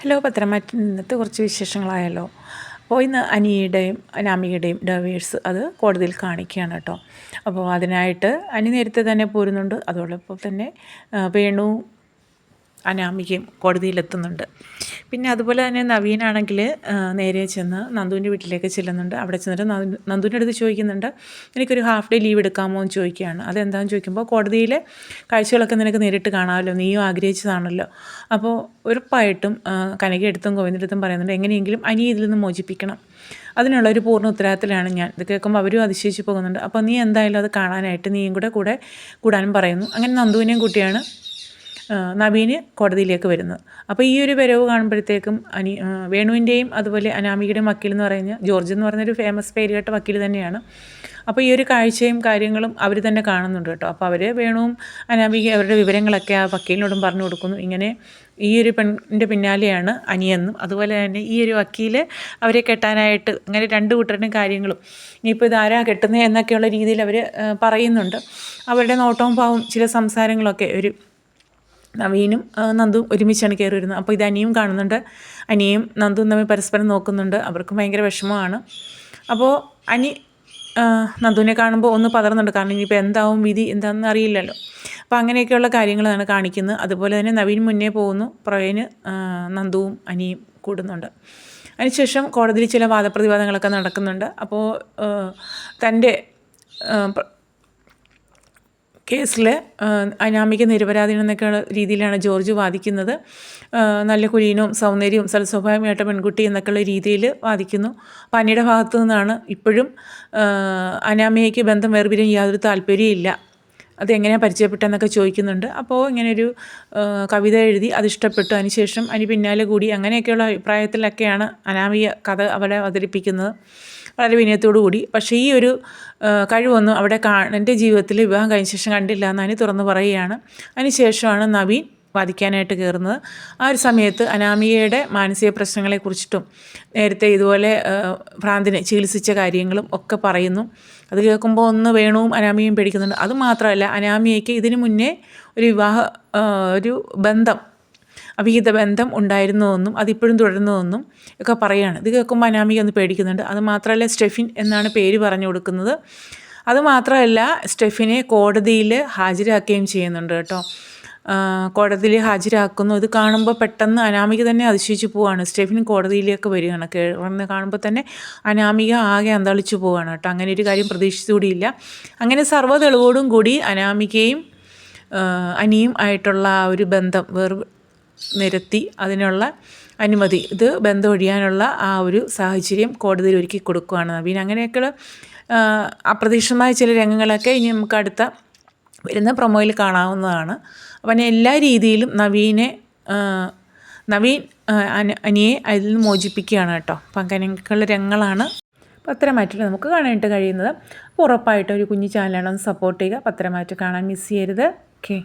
Hello പത്രമാറ്റിൽ ഇന്നത്തെ കുറച്ച് വിശേഷങ്ങളായല്ലോ. അപ്പോൾ ഇന്ന് അനിയുടെയും അനാമികയുടെയും ഡൈവേഴ്സ് അത് കോടതിയിൽ കാണിക്കുകയാണ് കേട്ടോ. അപ്പോൾ അതിനായിട്ട് അനി നേരത്തെ തന്നെ പോരുന്നുണ്ട്. അതോടൊപ്പം തന്നെ വേണു അനാമികയും കോടതിയിലെത്തുന്നുണ്ട്. പിന്നെ അതുപോലെ തന്നെ നവീനാണെങ്കിൽ നേരെ ചെന്ന് നന്ദുവിൻ്റെ വീട്ടിലേക്ക് ചെല്ലുന്നുണ്ട്. അവിടെ ചെന്നിട്ട് നന്ദുവിൻ്റെ അടുത്ത് ചോദിക്കുന്നുണ്ട്, എനിക്കൊരു ഹാഫ് ഡേ ലീവ് എടുക്കാമോ എന്ന് ചോദിക്കുകയാണ്. അതെന്താണെന്ന് ചോദിക്കുമ്പോൾ, കോടതിയിലെ കാഴ്ചകളൊക്കെ നിനക്ക് നേരിട്ട് കാണാമല്ലോ, നീയും ആഗ്രഹിച്ചതാണല്ലോ. അപ്പോൾ ഉറപ്പായിട്ടും കനകയെടുത്തും ഗോവിന്ദടുത്തും പറയുന്നുണ്ട്, എങ്ങനെയെങ്കിലും അനി ഇതിൽ നിന്ന് മോചിപ്പിക്കണം, അതിനുള്ള ഒരു പൂർണ്ണ ഉത്തരവാദിത്തത്തിലാണ് ഞാൻ. ഇത് കേൾക്കുമ്പോൾ അവരും അതിശയിച്ച് പോകുന്നുണ്ട്. അപ്പോൾ നീ എന്തായാലും അത് കാണാനായിട്ട് നീയും കൂടെ കൂടാനും പറയുന്നു. അങ്ങനെ നന്ദുവിനെയും കൂട്ടിയാണ് നവീന് കോടതിയിലേക്ക് വരുന്നത്. അപ്പോൾ ഈ ഒരു വരവ് കാണുമ്പോഴത്തേക്കും വേണുവിൻ്റെയും അതുപോലെ അനാമികയുടെയും വക്കീൽ എന്ന് പറഞ്ഞ ജോർജ് എന്ന് പറഞ്ഞൊരു ഫേമസ് പേര് കേട്ട വക്കീൽ തന്നെയാണ്. അപ്പോൾ ഈ ഒരു കാഴ്ചയും കാര്യങ്ങളും അവർ തന്നെ കാണുന്നുണ്ട് കേട്ടോ. അപ്പോൾ അവർ വേണുവും അനാമിക അവരുടെ വിവരങ്ങളൊക്കെ ആ വക്കീലിനോടും പറഞ്ഞു കൊടുക്കുന്നു. ഇങ്ങനെ ഈ ഒരു പെണ്ണിൻ്റെ പിന്നാലെയാണ് അനിയെന്നും അതുപോലെ തന്നെ ഈ ഒരു വക്കീൽ അവരെ കെട്ടാനായിട്ട് അങ്ങനെ രണ്ട് കൂട്ടരുടെയും കാര്യങ്ങളും ഇനിയിപ്പോൾ ഇതാരാ കെട്ടുന്നത് എന്നൊക്കെയുള്ള രീതിയിൽ അവർ പറയുന്നുണ്ട്. അവരുടെ നോട്ടവും പാവും ചില സംസാരങ്ങളൊക്കെ ഒരു നവീനും നന്ദുവും ഒരുമിച്ചാണ് കയറി വരുന്നത്. അപ്പോൾ ഇത് അനിയും കാണുന്നുണ്ട്. അനിയും നന്ദുവും തമ്മിൽ പരസ്പരം നോക്കുന്നുണ്ട്. അവർക്ക് ഭയങ്കര വിഷമമാണ്. അപ്പോൾ അനി നന്ദുവിനെ കാണുമ്പോൾ ഒന്ന് പതറുന്നുണ്ട്. കാരണം ഇനിയിപ്പോൾ എന്താവും വിധി എന്താണെന്ന് അറിയില്ലല്ലോ. അപ്പോൾ അങ്ങനെയൊക്കെയുള്ള കാര്യങ്ങളാണ് കാണിക്കുന്നത്. അതുപോലെ തന്നെ നവീൻ മുന്നേ പോകുന്നു. പുറകിന് നന്ദുവും അനിയും കൂടുന്നുണ്ട്. അതിനുശേഷം കോടതിയിൽ ചില വാദപ്രതിവാദങ്ങളൊക്കെ നടക്കുന്നുണ്ട്. അപ്പോൾ തൻ്റെ കേസിൽ അനാമിക നിരപരാധിയാണെന്നൊക്കെയുള്ള രീതിയിലാണ് ജോർജ് വാദിക്കുന്നത്. നല്ല കുലീനവും സൗന്ദര്യവും സൽസ്വഭാവമായിട്ട് പെൺകുട്ടി എന്നൊക്കെയുള്ള രീതിയിൽ വാദിക്കുന്നു. അപ്പോൾ അനിയുടെ ഭാഗത്തു നിന്നാണ് ഇപ്പോഴും അനാമികയ്ക്ക് ബന്ധം വേർപിരിയാൻ യാതൊരു താല്പര്യമില്ല, അതെങ്ങനെയാണ് പരിചയപ്പെട്ടതെന്നൊക്കെ ചോദിക്കുന്നുണ്ട്. അപ്പോൾ ഇങ്ങനെയൊരു കവിത എഴുതി അതിഷ്ടപ്പെട്ടു. അതിനുശേഷം അനി പിന്നാലെ കൂടി അങ്ങനെയൊക്കെയുള്ള അഭിപ്രായത്തിലൊക്കെയാണ് അനാമിക കഥ അവിടെ അവതരിപ്പിക്കുന്നത് വളരെ വിനയത്തോടു കൂടി. പക്ഷേ ഈ ഒരു കഴിവൊന്നും അവിടെ എൻ്റെ ജീവിതത്തിൽ വിവാഹം കഴിഞ്ഞ ശേഷം കണ്ടില്ല എന്ന് അനി തുറന്ന് പറയുകയാണ്. അതിനുശേഷമാണ് നവീൻ വാദിക്കാനായിട്ട് കയറുന്നത്. ആ ഒരു സമയത്ത് അനാമികയുടെ മാനസിക പ്രശ്നങ്ങളെക്കുറിച്ചിട്ടും നേരത്തെ ഇതുപോലെ ഭ്രാന്തിനെ ചികിത്സിച്ച കാര്യങ്ങളും ഒക്കെ പറയുന്നു. അത് കേൾക്കുമ്പോൾ ഒന്ന് വേണുവും അനാമികയും പേടിക്കുന്നുണ്ട്. അതുമാത്രമല്ല, അനാമികയ്ക്ക് ഇതിനു മുന്നേ ഒരു ബന്ധം, അവിഹിത ബന്ധം ഉണ്ടായിരുന്നുവെന്നും അതിപ്പോഴും തുടരുന്നുവെന്നും ഒക്കെ പറയുകയാണ്. ഇത് കേൾക്കുമ്പോൾ അനാമിക ഒന്ന് പേടിക്കുന്നുണ്ട്. അതുമാത്രമല്ല, സ്റ്റെഫിൻ എന്നാണ് പേര് പറഞ്ഞു കൊടുക്കുന്നത്. അതുമാത്രമല്ല, സ്റ്റെഫിനെ കോടതിയിൽ ഹാജരാക്കുകയും ചെയ്യുന്നുണ്ട് കേട്ടോ. കോടതിയിൽ ഹാജരാക്കുന്നു. ഇത് കാണുമ്പോൾ പെട്ടെന്ന് അനാമിക തന്നെ അതിശയിച്ച് പോവുകയാണ്. സ്റ്റെഫിൻ കോടതിയിലേക്ക് വരികയാണ്. കാണുമ്പോൾ തന്നെ അനാമിക ആകെ അന്തളിച്ചു പോവുകയാണ് കേട്ടോ. അങ്ങനെ ഒരു കാര്യം പ്രതീക്ഷിച്ചുകൂടിയില്ല. അങ്ങനെ സർവ്വ തെളിവോടും കൂടി അനാമികയും അനിയും ആയിട്ടുള്ള ആ ഒരു ബന്ധം നിരത്തി അതിനുള്ള അനുമതി, ഇത് ബന്ധം ഒഴിയാനുള്ള ആ ഒരു സാഹചര്യം കോടതിയിൽ ഒരുക്കി കൊടുക്കുകയാണ് നവീൻ. അങ്ങനെയൊക്കെയുള്ള അപ്രതീക്ഷിതമായ ചില രംഗങ്ങളൊക്കെ ഇനി നമുക്ക് അടുത്ത വരുന്ന പ്രൊമോയിൽ കാണാവുന്നതാണ്. അപ്പം എല്ലാ രീതിയിലും നവീൻ അനിയെ അതിൽ നിന്ന് മോചിപ്പിക്കുകയാണ് കേട്ടോ. അപ്പം അങ്ങനെയൊക്കെയുള്ള രംഗങ്ങളാണ് പത്രമാറ്റിൽ നമുക്ക് കാണാനായിട്ട് കഴിയുന്നത്. അപ്പോൾ ഉറപ്പായിട്ടും ഒരു കുഞ്ഞു ചാനലാണെന്ന് സപ്പോർട്ട് ചെയ്യുക. പത്രമാറ്റ് കാണാൻ മിസ് ചെയ്യരുത്. ഓക്കെ.